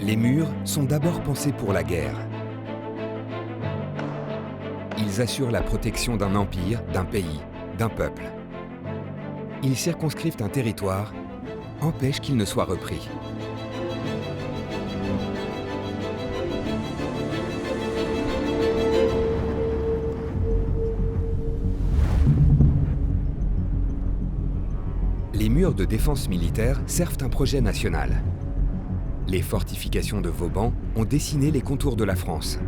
Les murs sont d'abord pensés pour la guerre. Ils assurent la protection d'un empire, d'un pays, d'un peuple. Ils circonscrivent un territoire, empêchent qu'il ne soit repris. Les murs de défense militaire servent un projet national. Les fortifications de Vauban ont dessiné les contours de la France.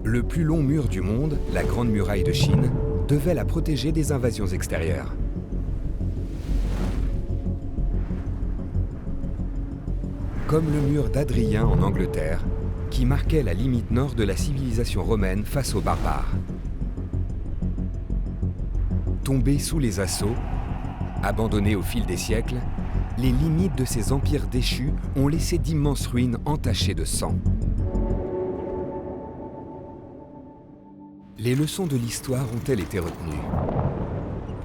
Le plus long mur du monde, la Grande Muraille de Chine, devait la protéger des invasions extérieures. Comme le mur d'Adrien en Angleterre, qui marquait la limite nord de la civilisation romaine face aux barbares. Tombés sous les assauts, abandonnés au fil des siècles, les limites de ces empires déchus ont laissé d'immenses ruines entachées de sang. Les leçons de l'histoire ont-elles été retenues?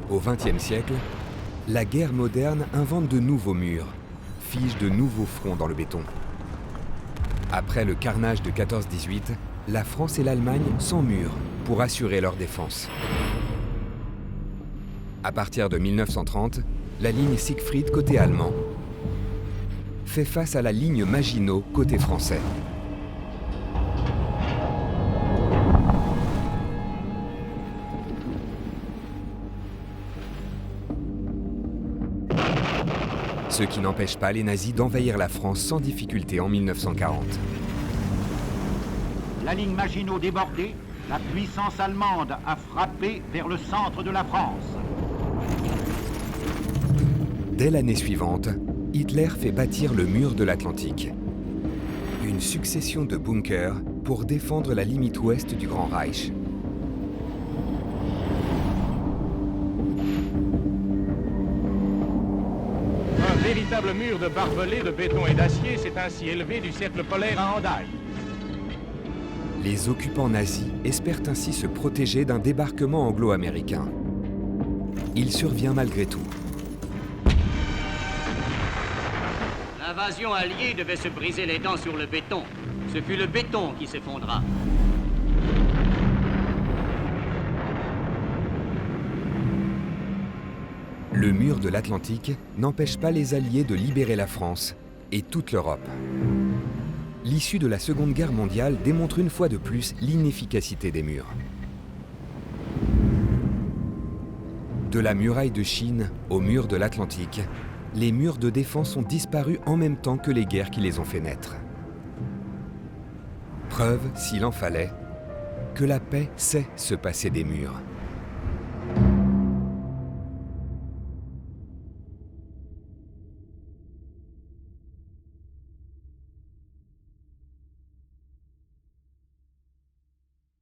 Au XXe siècle, la guerre moderne invente de nouveaux murs, fige de nouveaux fronts dans le béton. Après le carnage de 14-18, la France et l'Allemagne s'emmurent pour assurer leur défense. À partir de 1930, la ligne Siegfried côté allemand fait face à la ligne Maginot côté français. Ce qui n'empêche pas les nazis d'envahir la France sans difficulté en 1940. La ligne Maginot débordée, la puissance allemande a frappé vers le centre de la France. Dès l'année suivante, Hitler fait bâtir le mur de l'Atlantique. Une succession de bunkers pour défendre la limite ouest du Grand Reich. Un véritable mur de barbelés de béton et d'acier s'est ainsi élevé du cercle polaire à Hendaye. Les occupants nazis espèrent ainsi se protéger d'un débarquement anglo-américain. Il survient malgré tout. L'invasion alliée devait se briser les dents sur le béton. Ce fut le béton qui s'effondra. Le mur de l'Atlantique n'empêche pas les Alliés de libérer la France et toute l'Europe. L'issue de la Seconde Guerre mondiale démontre une fois de plus l'inefficacité des murs. De la muraille de Chine au mur de l'Atlantique, les murs de défense ont disparu en même temps que les guerres qui les ont fait naître. Preuve, s'il en fallait, que la paix sait se passer des murs.